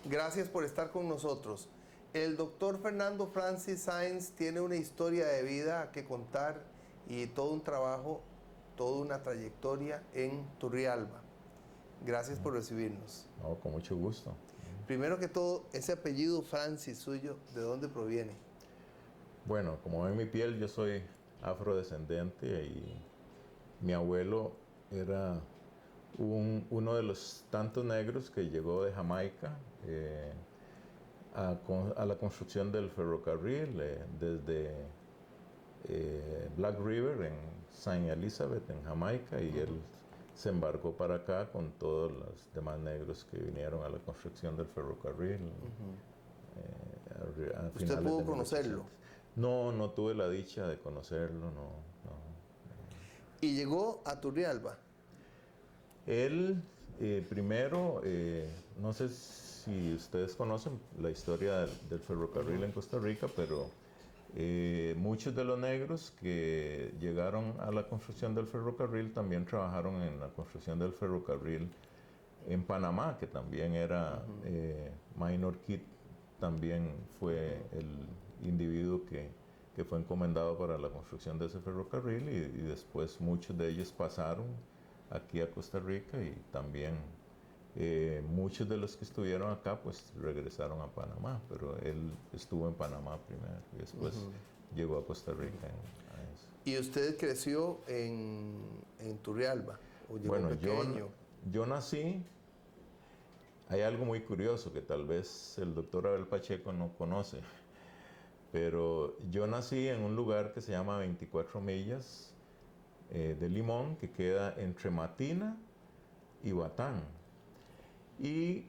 Gracias por estar con nosotros. El doctor Fernando Francis Sáenz tiene una historia de vida que contar y todo un trabajo, toda una trayectoria en Turrialba. Gracias por recibirnos. No, con mucho gusto. Primero que todo, ese apellido Francis suyo, ¿de dónde proviene? Bueno, como ven mi piel, yo soy afrodescendente y mi abuelo era uno de los tantos negros que llegó de Jamaica a la construcción del ferrocarril desde Black River en Saint Elizabeth, en Jamaica, y él se embarcó para acá con todos los demás negros que vinieron a la construcción del ferrocarril. ¿Usted pudo conocerlo? No, no tuve la dicha de conocerlo, no. ¿Y llegó a Turrialba? Él primero, no sé si ustedes conocen la historia del ferrocarril en Costa Rica, pero muchos de los negros que llegaron a la construcción del ferrocarril también trabajaron en la construcción del ferrocarril en Panamá, que también era Minor Kid, también fue el individuo que fue encomendado para la construcción de ese ferrocarril, y después muchos de ellos pasaron aquí a Costa Rica, y también muchos de los que estuvieron acá pues regresaron a Panamá, pero él estuvo en Panamá primero y después llegó a Costa Rica a eso. ¿Y usted creció en Turrialba? ¿O llegó Bueno, pequeño? yo nací, hay algo muy curioso que tal vez el doctor Abel Pacheco no conoce, pero yo nací en un lugar que se llama 24 millas de Limón, que queda entre Matina y Batán. Y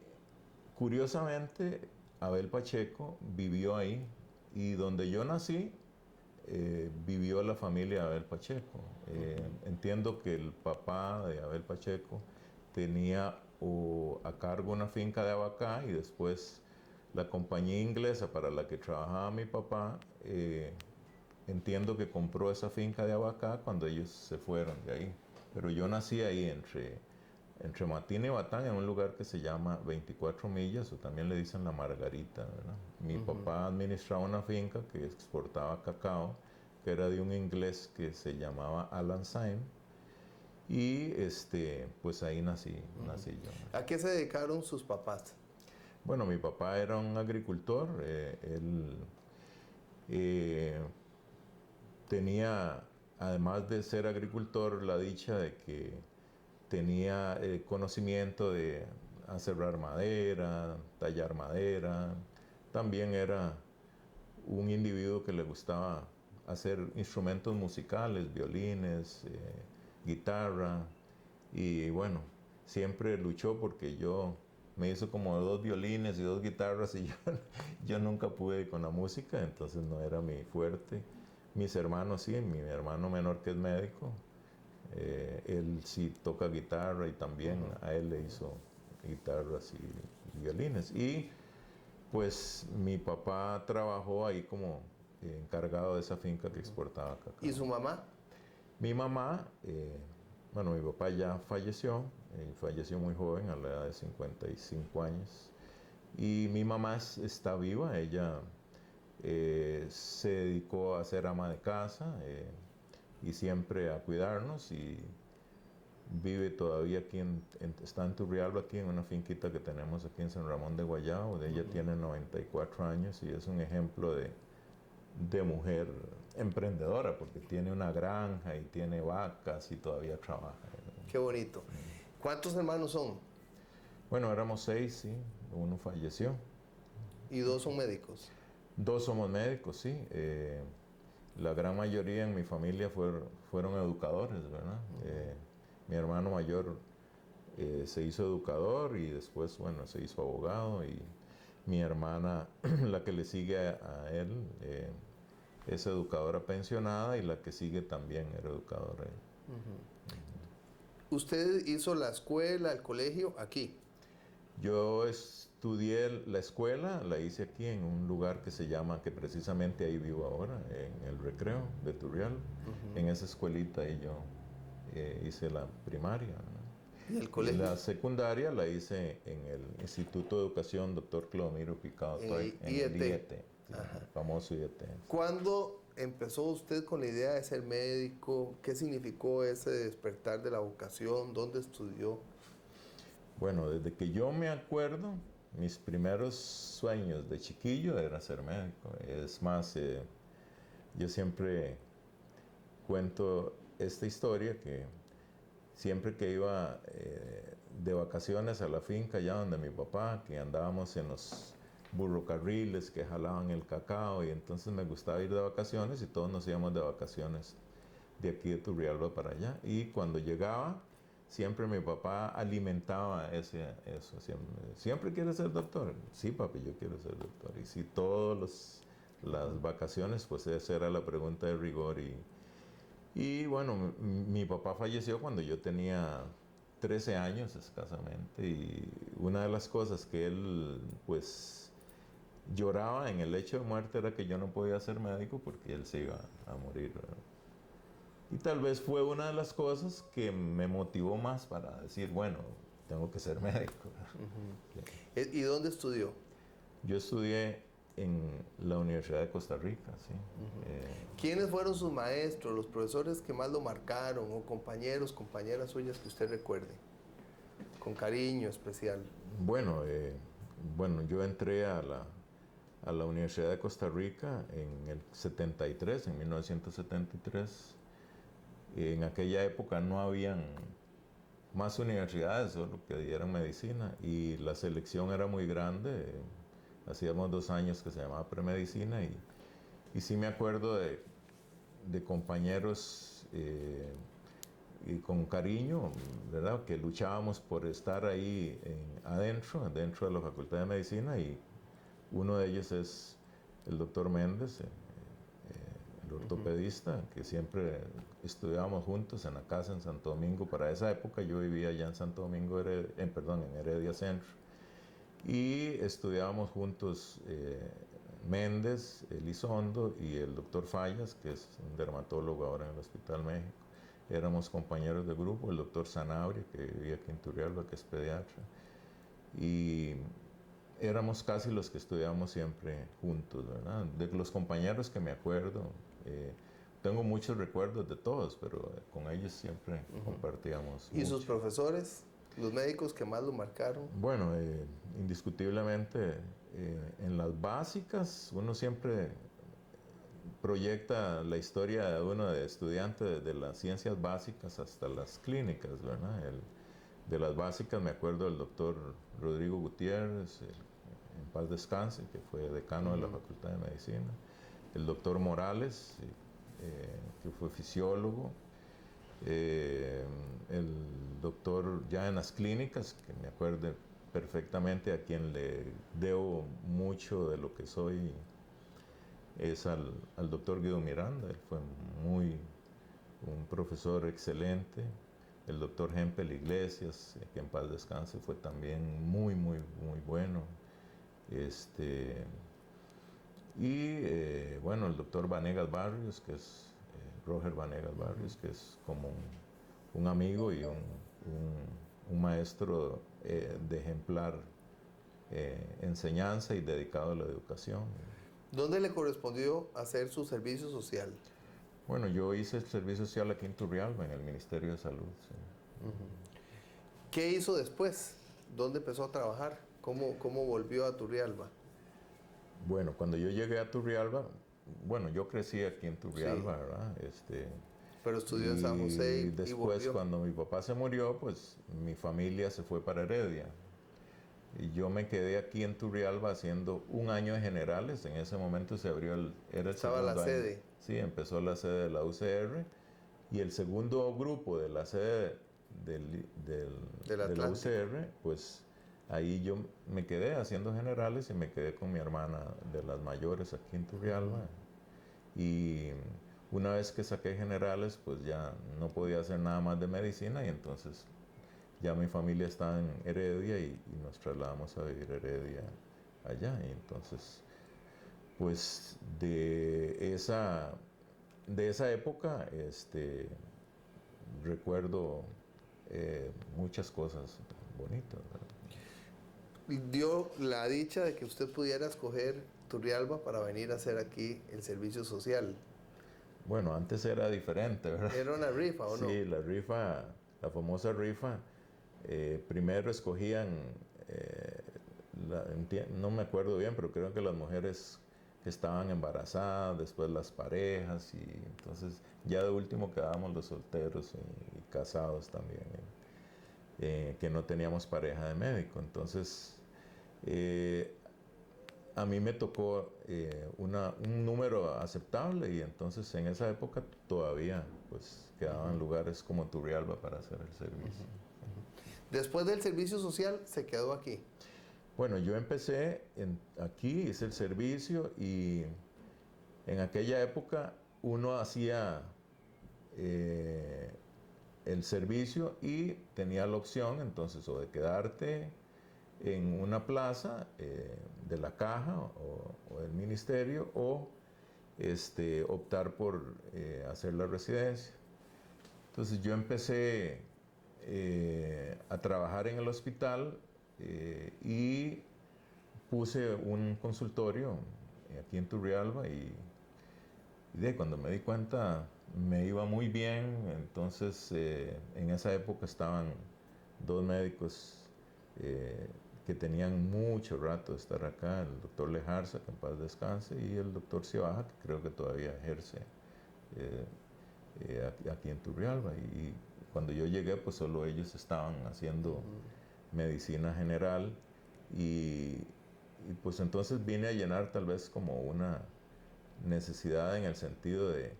curiosamente, Abel Pacheco vivió ahí, y donde yo nací, vivió la familia de Abel Pacheco. Entiendo que el papá de Abel Pacheco tenía a cargo una finca de Abacá, y después la compañía inglesa para la que trabajaba mi papá, entiendo que compró esa finca de Abacá cuando ellos se fueron de ahí. Pero yo nací ahí entre Matina y Batán, en un lugar que se llama 24 millas, o también le dicen La Margarita, ¿verdad? Mi papá administraba una finca que exportaba cacao, que era de un inglés que se llamaba Alan Syme, y pues ahí nací yo. ¿A qué se dedicaron sus papás? Bueno, mi papá era un agricultor, él tenía, además de ser agricultor, la dicha de que tenía conocimiento de aserrar madera, tallar madera. También era un individuo que le gustaba hacer instrumentos musicales, violines, guitarra, y bueno, siempre luchó porque me hizo como 2 violines y 2 guitarras, y yo nunca pude con la música, entonces no era mi fuerte. Mis hermanos sí, mi hermano menor, que es médico, él sí toca guitarra, y también a él le hizo guitarras y violines. Y pues mi papá trabajó ahí como encargado de esa finca que exportaba cacao. ¿Y su mamá? Mi mamá, bueno, mi papá ya falleció, falleció muy joven, a la edad de 55 años. Y mi mamá está viva, ella se dedicó a ser ama de casa y siempre a cuidarnos, y vive todavía aquí, está en Turrialba, aquí en una finquita que tenemos aquí en San Ramón de Guayabo. Ella tiene 94 años y es un ejemplo de mujer emprendedora, porque tiene una granja y tiene vacas y todavía trabaja. Qué bonito. ¿Cuántos hermanos son? Bueno, éramos 6, sí, uno falleció. ¿Y 2 son médicos? 2 somos médicos, sí. La gran mayoría en mi familia fueron educadores, ¿verdad? Mi hermano mayor se hizo educador, y después, bueno, se hizo abogado, y mi hermana, la que le sigue a él, es educadora pensionada, y la que sigue también era educadora. ¿Usted hizo la escuela, el colegio aquí? Yo estudié la escuela, la hice aquí en un lugar que se llama, que precisamente ahí vivo ahora, en el Recreo de Turrialba. En esa escuelita ahí yo hice la primaria, ¿no? ¿Y el Y colegio? la secundaria la hice en el Instituto de Educación Dr. Clodomiro Picado En Toy, el en el IET. IET, sí, el famoso IET. ¿Cuándo empezó usted con la idea de ser médico? ¿Qué significó ese despertar de la vocación? ¿Dónde estudió? Bueno, desde que yo me acuerdo, mis primeros sueños de chiquillo era ser médico. Es más, yo siempre cuento esta historia que siempre que iba de vacaciones a la finca allá donde mi papá, que andábamos en los burrocarriles que jalaban el cacao y entonces me gustaba ir de vacaciones y todos nos íbamos de vacaciones de aquí de Turrialba para allá. Y cuando llegaba, siempre mi papá alimentaba eso. Siempre quieres ser doctor. Sí, papi, yo quiero ser doctor. Y si todas las vacaciones, pues esa era la pregunta de rigor. Y bueno, mi papá falleció cuando yo tenía 13 años escasamente. Y una de las cosas que él, pues, lloraba en el lecho de muerte era que yo no podía ser médico porque él se iba a morir, ¿verdad? Y tal vez fue una de las cosas que me motivó más para decir, bueno, tengo que ser médico. ¿Y dónde estudió? Yo estudié en la Universidad de Costa Rica, sí. ¿Quiénes fueron sus maestros, los profesores que más lo marcaron o compañeros, compañeras suyas que usted recuerde? Con cariño especial. Bueno, yo entré a la Universidad de Costa Rica en el 73, en 1973. En aquella época no habían más universidades, solo que dieran medicina, y la selección era muy grande. Hacíamos 2 años que se llamaba premedicina y sí me acuerdo de compañeros y con cariño, ¿verdad? Que luchábamos por estar ahí adentro de la Facultad de Medicina, y uno de ellos es el doctor Méndez, el ortopedista, que siempre estudiábamos juntos en la casa en Santo Domingo. Para esa época yo vivía allá en Santo Domingo, en Heredia Centro, y estudiábamos juntos Méndez, Elizondo y el doctor Fallas, que es un dermatólogo ahora en el Hospital México. Éramos compañeros de grupo, el doctor Sanabria, que vivía aquí en Turrialba, que es pediatra, y éramos casi los que estudiábamos siempre juntos, ¿verdad? De los compañeros que me acuerdo, tengo muchos recuerdos de todos, pero con ellos siempre compartíamos ¿Y sus mucho. profesores, los médicos que más lo marcaron? Bueno, indiscutiblemente, en las básicas uno siempre proyecta la historia de uno de estudiante desde las ciencias básicas hasta las clínicas, ¿verdad? De las básicas me acuerdo del doctor Rodrigo Gutiérrez, en paz descanse, que fue decano de la Facultad de Medicina, el doctor Morales, que fue fisiólogo, el doctor ya en las clínicas, que me acuerdo perfectamente, a quien le debo mucho de lo que soy, es al doctor Guido Miranda. Él fue un profesor excelente. El doctor Hempel Iglesias, que en paz descanse, fue también muy, muy, muy bueno. Bueno, el doctor Vanegas Barrios, que es Roger Vanegas Barrios, que es como un amigo y un maestro de ejemplar enseñanza y dedicado a la educación. ¿Dónde le correspondió hacer su servicio social? Bueno, yo hice el servicio social aquí en Turrialba, en el Ministerio de Salud. Sí. ¿Qué hizo después? ¿Dónde empezó a trabajar? ¿Cómo volvió a Turrialba? Bueno, cuando yo llegué a Turrialba, bueno, yo crecí aquí en Turrialba, Sí. ¿verdad? Pero estudió en San José Y y después, volvió. cuando mi papá se murió, pues mi familia se fue para Heredia. Y yo me quedé aquí en Turrialba haciendo un año de generales. En ese momento se abrió era el Estaba la segundo año. sede. Sí, empezó la sede de la UCR. Y el segundo grupo de la sede Del de la Atlántico. UCR, pues ahí yo me quedé haciendo generales y me quedé con mi hermana de las mayores aquí en Turrialba. Y una vez que saqué generales, pues ya no podía hacer nada más de medicina, y entonces ya mi familia está en Heredia y nos trasladamos a vivir Heredia allá. Y entonces, pues de esa época, recuerdo muchas cosas bonitas, ¿verdad? Dio la dicha de que usted pudiera escoger Turrialba para venir a hacer aquí el servicio social. Bueno, antes era diferente, ¿verdad? ¿Era una rifa o no? Sí, la rifa, la famosa rifa, primero escogían, no me acuerdo bien, pero creo que las mujeres que estaban embarazadas, después las parejas, y entonces ya de último quedábamos los solteros y casados también, que no teníamos pareja de médico. Entonces, a mí me tocó un número aceptable, y entonces en esa época todavía pues quedaban lugares como Turrialba para hacer el servicio. Después del servicio social se quedó aquí. Bueno, yo empecé aquí, hice el servicio, y en aquella época uno hacía el servicio y tenía la opción entonces o de quedarte en una plaza de la caja o del ministerio, o optar por hacer la residencia. Entonces yo empecé a trabajar en el hospital y puse un consultorio aquí en Turrialba, y cuando me di cuenta me iba muy bien. Entonces en esa época estaban dos médicos que tenían mucho rato de estar acá, el doctor Lejarza, que en paz descanse, y el doctor Cibaja, que creo que todavía ejerce aquí en Turrialba. Y cuando yo llegué, pues solo ellos estaban haciendo medicina general, y pues entonces vine a llenar tal vez como una necesidad, en el sentido de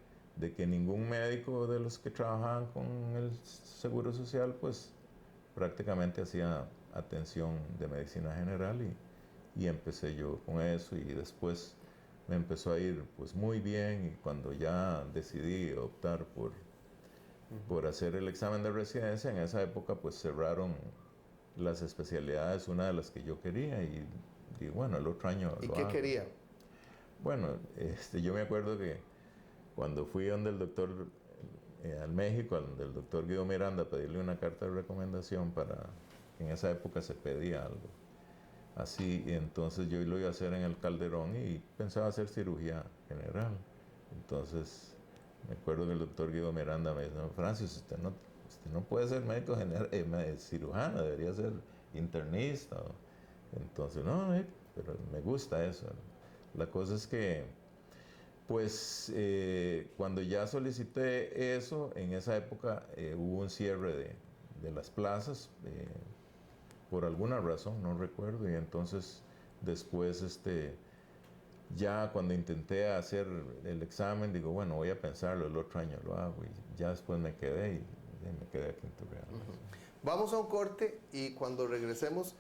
que ningún médico de los que trabajaban con el Seguro Social pues prácticamente hacía atención de medicina general, y empecé yo con eso, y después me empezó a ir pues muy bien, y cuando ya decidí optar por hacer el examen de residencia, en esa época pues cerraron las especialidades, una de las que yo quería, y bueno, el otro año ¿Y lo qué hago. quería? Bueno, yo me acuerdo que cuando fui donde el doctor, al México, donde el doctor Guido Miranda, a pedirle una carta de recomendación para, en esa época se pedía algo así, y entonces yo lo iba a hacer en el Calderón y pensaba hacer cirugía general. Entonces me acuerdo que el doctor Guido Miranda me dijo: no, Francis, usted no puede ser médico cirujano, debería ser internista. Entonces, no, pero me gusta eso. La cosa es que, pues, cuando ya solicité eso, en esa época hubo un cierre de las plazas, por alguna razón, no recuerdo, y entonces después, ya cuando intenté hacer el examen, digo, bueno, voy a pensarlo, el otro año lo hago, y ya después me quedé, y me quedé aquí en Turrialba. Vamos a un corte, y cuando regresemos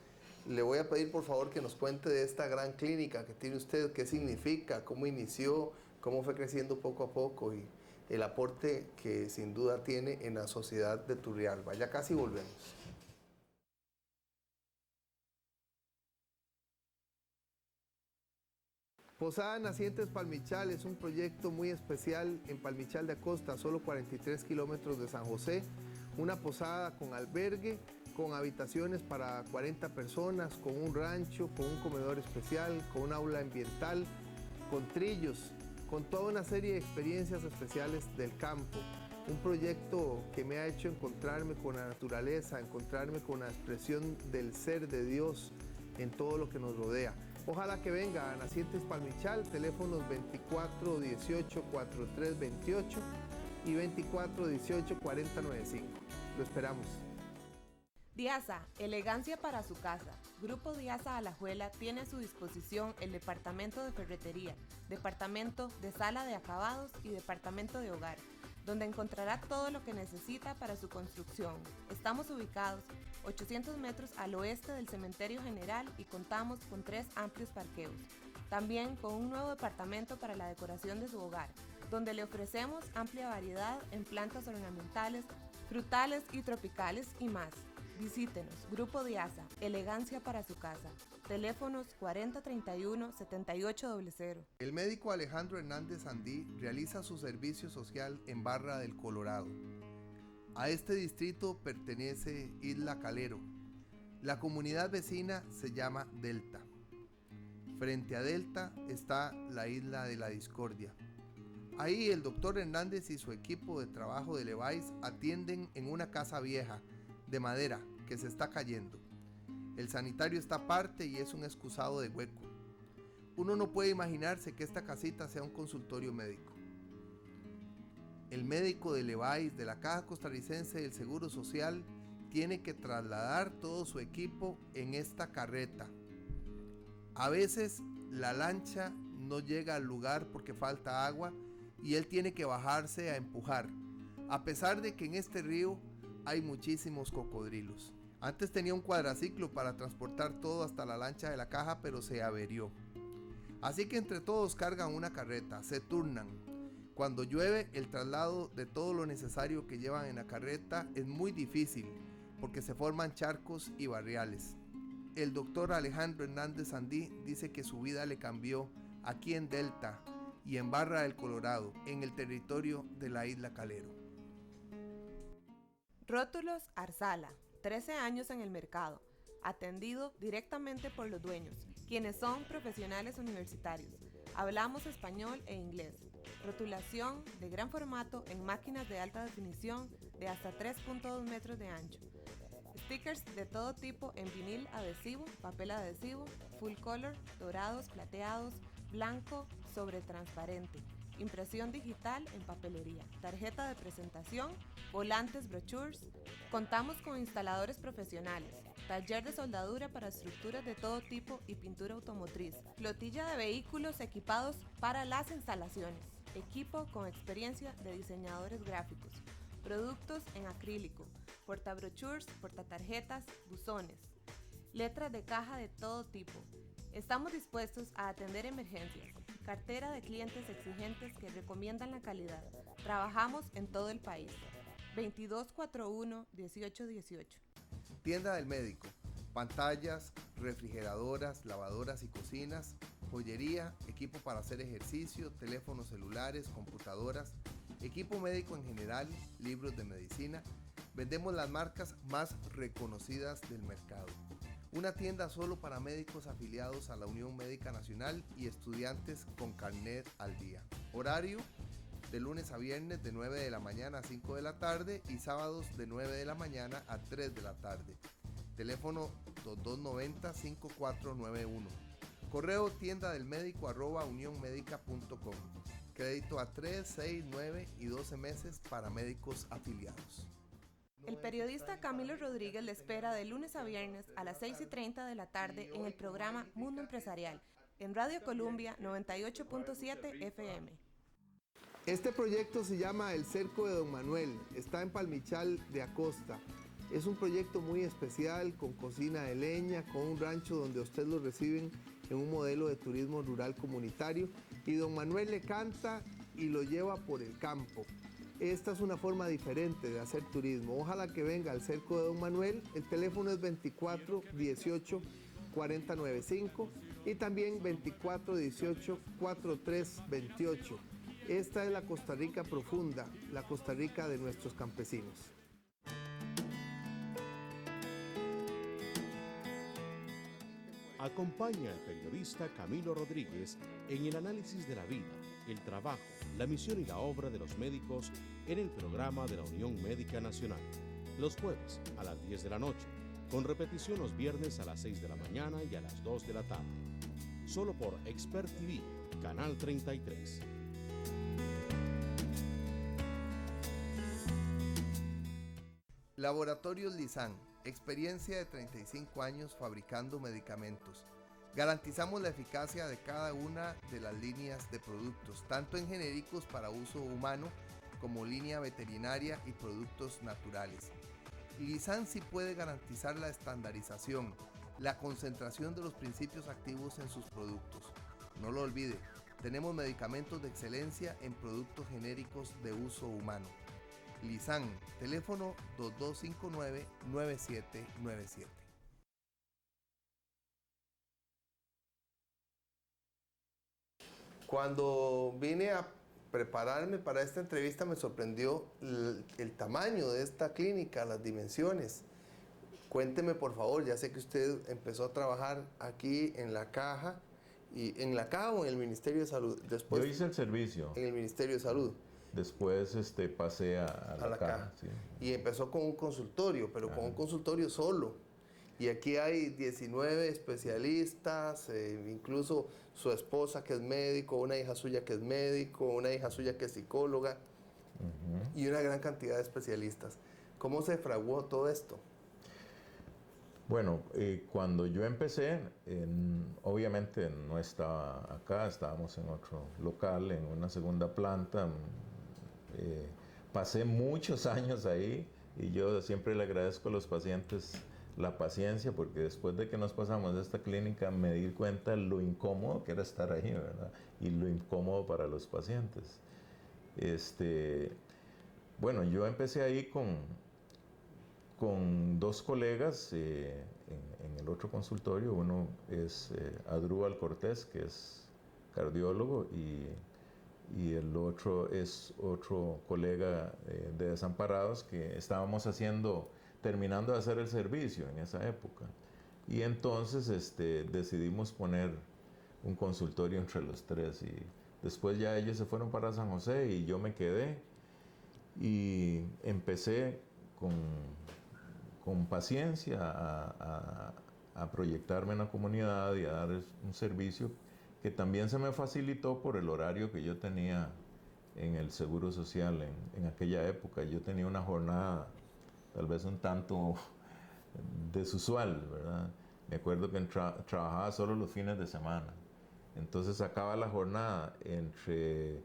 le voy a pedir por favor que nos cuente de esta gran clínica que tiene usted, qué significa, cómo inició, cómo fue creciendo poco a poco, y el aporte que sin duda tiene en la sociedad de Turrialba. Ya casi volvemos. Posada Nacientes Palmichal es un proyecto muy especial en Palmichal de Acosta, solo 43 kilómetros de San José. Una posada con albergue, con habitaciones para 40 personas, con un rancho, con un comedor especial, con un aula ambiental, con trillos, con toda una serie de experiencias especiales del campo. Un proyecto que me ha hecho encontrarme con la naturaleza, encontrarme con la expresión del ser de Dios en todo lo que nos rodea. Ojalá que venga a Nacientes Palmichal, teléfonos 2418-4328 y 2418-4095. Lo esperamos. Diasa, elegancia para su casa. Grupo Diasa Alajuela tiene a su disposición el departamento de ferretería, departamento de sala de acabados y departamento de hogar, donde encontrará todo lo que necesita para su construcción. Estamos ubicados 800 metros al oeste del Cementerio General y contamos con 3 amplios parqueos. También con un nuevo departamento para la decoración de su hogar, donde le ofrecemos amplia variedad en plantas ornamentales, frutales y tropicales y más. Visítenos, Grupo Diasa, elegancia para su casa. Teléfonos 4031-7800. El médico Alejandro Hernández Andí realiza su servicio social en Barra del Colorado. A este distrito pertenece Isla Calero. La comunidad vecina se llama Delta. Frente a Delta está la isla de la Discordia. Ahí el doctor Hernández y su equipo de trabajo de Levi's atienden en una casa vieja de madera que se está cayendo. El sanitario está aparte y es un excusado de hueco. Uno no puede imaginarse que esta casita sea un consultorio médico. El médico de Levi's de la Caja Costarricense del Seguro Social tiene que trasladar todo su equipo en esta carreta. A veces la lancha no llega al lugar porque falta agua y él tiene que bajarse a empujar, a pesar de que en este río hay muchísimos cocodrilos. Antes tenía un cuadraciclo para transportar todo hasta la lancha de la caja, pero se averió. Así que entre todos cargan una carreta, se turnan. Cuando llueve, el traslado de todo lo necesario que llevan en la carreta es muy difícil, porque se forman charcos y barriales. El doctor Alejandro Hernández Sandí dice que su vida le cambió aquí en Delta y en Barra del Colorado, en el territorio de la Isla Calero. Rótulos Arsala, 13 años en el mercado, atendido directamente por los dueños, quienes son profesionales universitarios. Hablamos español e inglés. Rotulación de gran formato en máquinas de alta definición de hasta 3.2 metros de ancho. Stickers de todo tipo en vinil adhesivo, papel adhesivo, full color, dorados, plateados, blanco, sobre transparente. Impresión digital en papelería, tarjeta de presentación, volantes, brochures. Contamos con instaladores profesionales, taller de soldadura para estructuras de todo tipo y pintura automotriz, flotilla de vehículos equipados para las instalaciones, equipo con experiencia de diseñadores gráficos, productos en acrílico, portabrochures, portatarjetas, buzones, letras de caja de todo tipo. Estamos dispuestos a atender emergencias. Cartera de clientes exigentes que recomiendan la calidad. Trabajamos en todo el país. 2241-1818. Tienda del médico. Pantallas, refrigeradoras, lavadoras y cocinas, joyería, equipo para hacer ejercicio, teléfonos celulares, computadoras, equipo médico en general, libros de medicina. Vendemos las marcas más reconocidas del mercado. Una tienda solo para médicos afiliados a la Unión Médica Nacional y estudiantes con carnet al día. Horario de lunes a viernes de 9 de la mañana a 5 de la tarde y sábados de 9 de la mañana a 3 de la tarde. Teléfono 2290-5491. Correo tiendadelmedico@unionmedica.com. Crédito a 3, 6, 9 y 12 meses para médicos afiliados. El periodista Camilo Rodríguez le espera de lunes a viernes a las 6:30 de la tarde en el programa Mundo Empresarial, en Radio Columbia 98.7 FM. Este proyecto se llama El Cerco de Don Manuel, está en Palmichal de Acosta. Es un proyecto muy especial, con cocina de leña, con un rancho donde a usted lo reciben en un modelo de turismo rural comunitario, y Don Manuel le canta y lo lleva por el campo. Esta es una forma diferente de hacer turismo. Ojalá que venga al Cerco de Don Manuel. El teléfono es 24 18 40 95 y también 24 18 43 28. Esta es la Costa Rica profunda, la Costa Rica de nuestros campesinos. Acompaña al periodista Camilo Rodríguez en el análisis de la vida, el trabajo, la misión y la obra de los médicos en el programa de la Unión Médica Nacional, los jueves a las 10 de la noche, con repetición los viernes a las 6 de la mañana y a las 2 de la tarde. Solo por Expert TV, Canal 33. Laboratorios Lizán, experiencia de 35 años fabricando medicamentos. Garantizamos la eficacia de cada una de las líneas de productos, tanto en genéricos para uso humano como línea veterinaria y productos naturales. Lizán sí puede garantizar la estandarización, la concentración de los principios activos en sus productos. No lo olvide, tenemos medicamentos de excelencia en productos genéricos de uso humano. Lizán, teléfono 2259-9797. Cuando vine a prepararme para esta entrevista me sorprendió el tamaño de esta clínica, las dimensiones. Cuénteme, por favor, ya sé que usted empezó a trabajar aquí en la Caja, y ¿en la Caja o en el Ministerio de Salud? Después, yo hice el servicio. en el Ministerio de Salud. Después pasé a la Caja. Sí. Y empezó con un consultorio, pero con un consultorio solo. Y aquí hay 19 especialistas, incluso su esposa que es médico, una hija suya que es médico, una hija suya que es psicóloga, y una gran cantidad de especialistas. ¿Cómo se fraguó todo esto? Bueno, cuando yo empecé, obviamente no estaba acá, estábamos en otro local, en una segunda planta. Pasé muchos años ahí y yo siempre le agradezco a los pacientes la paciencia, porque después de que nos pasamos de esta clínica me di cuenta de lo incómodo que era estar ahí, ¿verdad? Y lo incómodo para los pacientes. Bueno, yo empecé ahí con dos colegas en el otro consultorio. Uno es Adrúbal Cortés, que es cardiólogo, y el otro es otro colega de Desamparados, que estábamos terminando de hacer el servicio en esa época. Y entonces decidimos poner un consultorio entre los tres, y después ya ellos se fueron para San José y yo me quedé y empecé con paciencia a proyectarme en la comunidad y a dar un servicio que también se me facilitó por el horario que yo tenía en el Seguro Social en aquella época. Yo tenía una jornada tal vez un tanto desusual, ¿verdad? Me acuerdo que trabajaba solo los fines de semana. Entonces acaba la jornada entre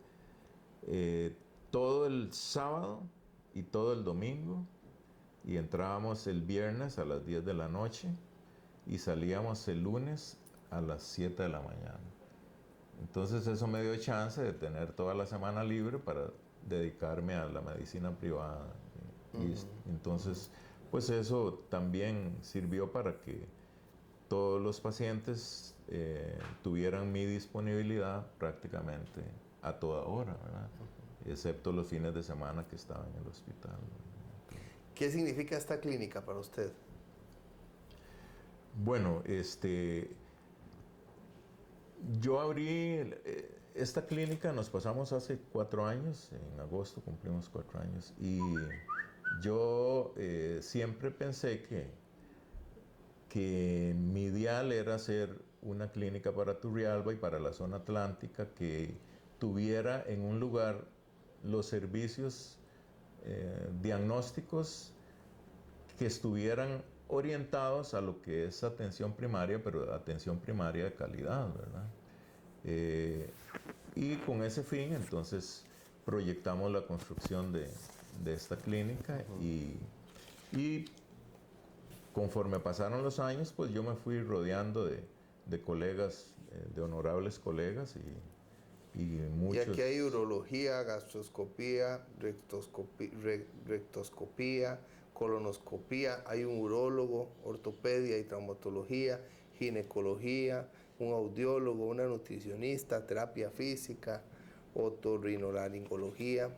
todo el sábado y todo el domingo, y entrábamos el viernes a las 10 de la noche y salíamos el lunes a las 7 de la mañana. Entonces eso me dio chance de tener toda la semana libre para dedicarme a la medicina privada. Y entonces, pues eso también sirvió para que todos los pacientes tuvieran mi disponibilidad prácticamente a toda hora, ¿verdad? Excepto los fines de semana que estaba en el hospital. ¿Qué significa esta clínica para usted? Bueno, yo abrí esta clínica, nos pasamos hace 4 años, en agosto cumplimos 4 años, y yo siempre pensé que mi ideal era hacer una clínica para Turrialba y para la zona atlántica que tuviera en un lugar los servicios diagnósticos que estuvieran orientados a lo que es atención primaria, pero atención primaria de calidad, ¿verdad? Y con ese fin, entonces, proyectamos la construcción de esta clínica, y conforme pasaron los años, pues yo me fui rodeando de colegas, de honorables colegas, y muchos... Y aquí hay urología, gastroscopía, rectoscopía, colonoscopía, hay un urólogo, ortopedia y traumatología, ginecología, un audiólogo, una nutricionista, terapia física, otorrinolaringología,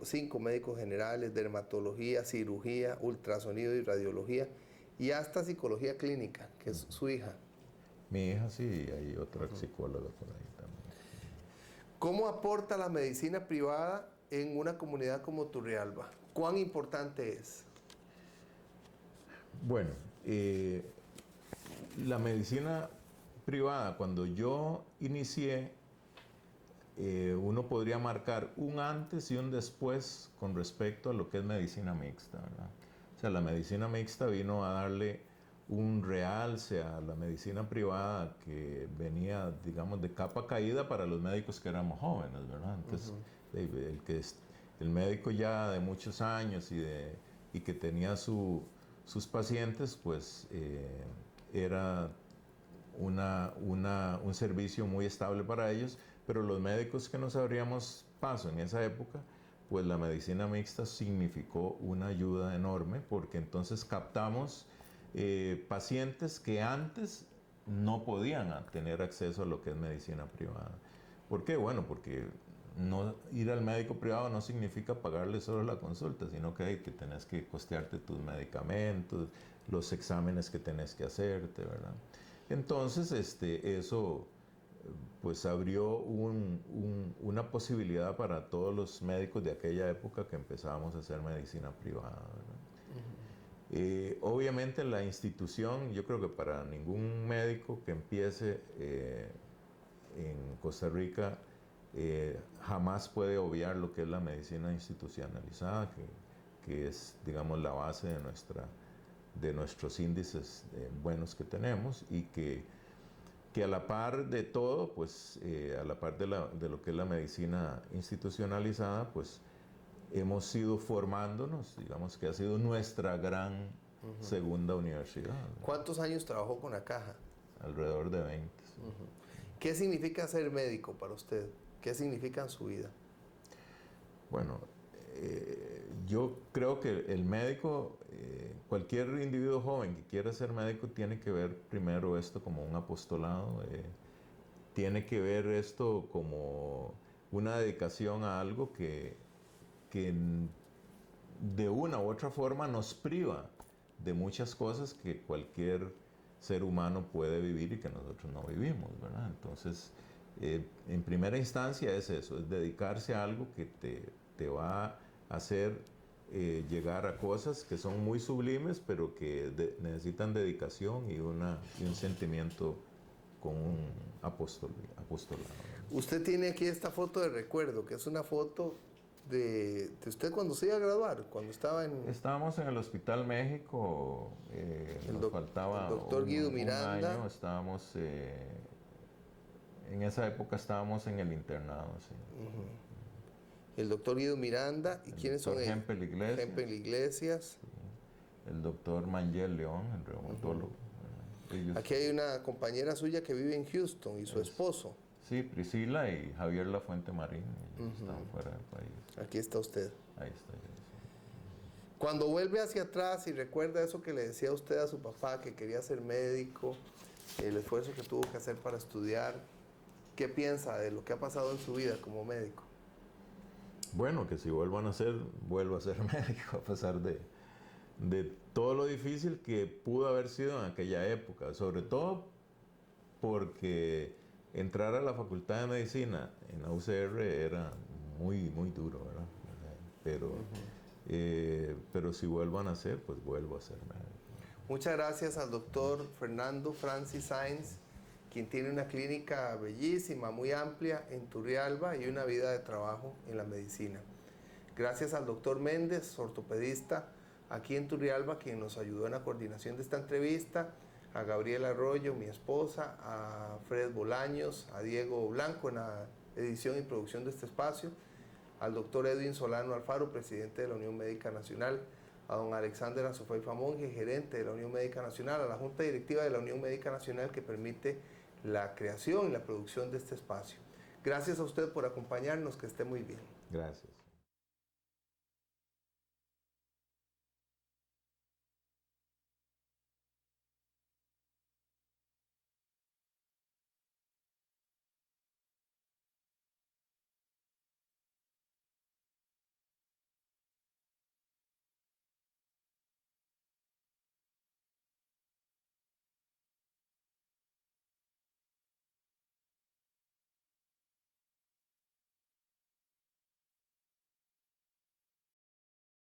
5 médicos generales, dermatología, cirugía, ultrasonido y radiología, y hasta psicología clínica, que es su hija. Mi hija sí, y hay otra psicóloga por ahí también. ¿Cómo aporta la medicina privada en una comunidad como Turrialba? ¿Cuán importante es? Bueno, la medicina privada, cuando yo inicié, uno podría marcar un antes y un después con respecto a lo que es medicina mixta, ¿verdad? O sea, la medicina mixta vino a darle un realce a la medicina privada que venía, digamos, de capa caída para los médicos que éramos jóvenes, ¿verdad? Entonces, el médico ya de muchos años y que tenía sus pacientes, pues era un servicio muy estable para ellos, pero los médicos que nos abríamos paso en esa época, pues la medicina mixta significó una ayuda enorme, porque entonces captamos pacientes que antes no podían tener acceso a lo que es medicina privada. ¿Por qué? Bueno, porque no ir al médico privado no significa pagarle solo la consulta, sino que tenés que costearte tus medicamentos, los exámenes que tenés que hacerte, ¿verdad? Entonces, eso pues abrió una posibilidad para todos los médicos de aquella época que empezábamos a hacer medicina privada, ¿verdad? Obviamente la institución, yo creo que para ningún médico que empiece en Costa Rica jamás puede obviar lo que es la medicina institucionalizada, que es, digamos, la base de nuestros índices buenos que tenemos, y que a la par de todo, pues a la par de lo que es la medicina institucionalizada, pues hemos ido formándonos, digamos que ha sido nuestra gran segunda universidad, ¿no? ¿Cuántos años trabajó con la caja? Alrededor de 20. ¿Qué significa ser médico para usted? ¿Qué significa en su vida? Bueno, yo creo que el médico, cualquier individuo joven que quiera ser médico, tiene que ver primero esto como un apostolado, tiene que ver esto como una dedicación a algo que de una u otra forma nos priva de muchas cosas que cualquier ser humano puede vivir y que nosotros no vivimos, ¿verdad? Entonces, en primera instancia es eso, es dedicarse a algo que te va a hacer llegar a cosas que son muy sublimes, pero que necesitan dedicación y un sentimiento con un apostolado. Usted tiene aquí esta foto de recuerdo, que es una foto de usted cuando se iba a graduar, cuando estaba en... Estábamos en el Hospital México, nos faltaba el doctor Guido un Miranda. año, estábamos, en esa época estábamos en el internado, sí. El doctor Guido Miranda, ¿y quiénes son ellos? Hempel Iglesias. Hempel Iglesias. Sí. El doctor Mangel León, el reumatólogo. Aquí hay una compañera suya que vive en Houston y su esposo. Sí, Priscila y Javier Lafuente Marín, ellos están fuera del país. Aquí está usted. Ahí está. Cuando vuelve hacia atrás y recuerda eso que le decía usted a su papá, que quería ser médico, el esfuerzo que tuvo que hacer para estudiar, ¿qué piensa de lo que ha pasado en su vida como médico? Bueno, que si vuelvo a ser médico, a pesar de todo lo difícil que pudo haber sido en aquella época, sobre todo porque entrar a la Facultad de Medicina en la UCR era muy, muy duro, ¿verdad? Pero si vuelvo a nacer, pues vuelvo a ser médico. Muchas gracias al doctor Fernando Francis Sainz, quien tiene una clínica bellísima, muy amplia en Turrialba y una vida de trabajo en la medicina. Gracias al doctor Méndez, ortopedista aquí en Turrialba, quien nos ayudó en la coordinación de esta entrevista, a Gabriela Arroyo, mi esposa, a Fred Bolaños, a Diego Blanco en la edición y producción de este espacio, al doctor Edwin Solano Alfaro, presidente de la Unión Médica Nacional, a don Alexander Azofeifa Monge, gerente de la Unión Médica Nacional, a la Junta Directiva de la Unión Médica Nacional que permite la creación y la producción de este espacio. Gracias a usted por acompañarnos, que esté muy bien. Gracias.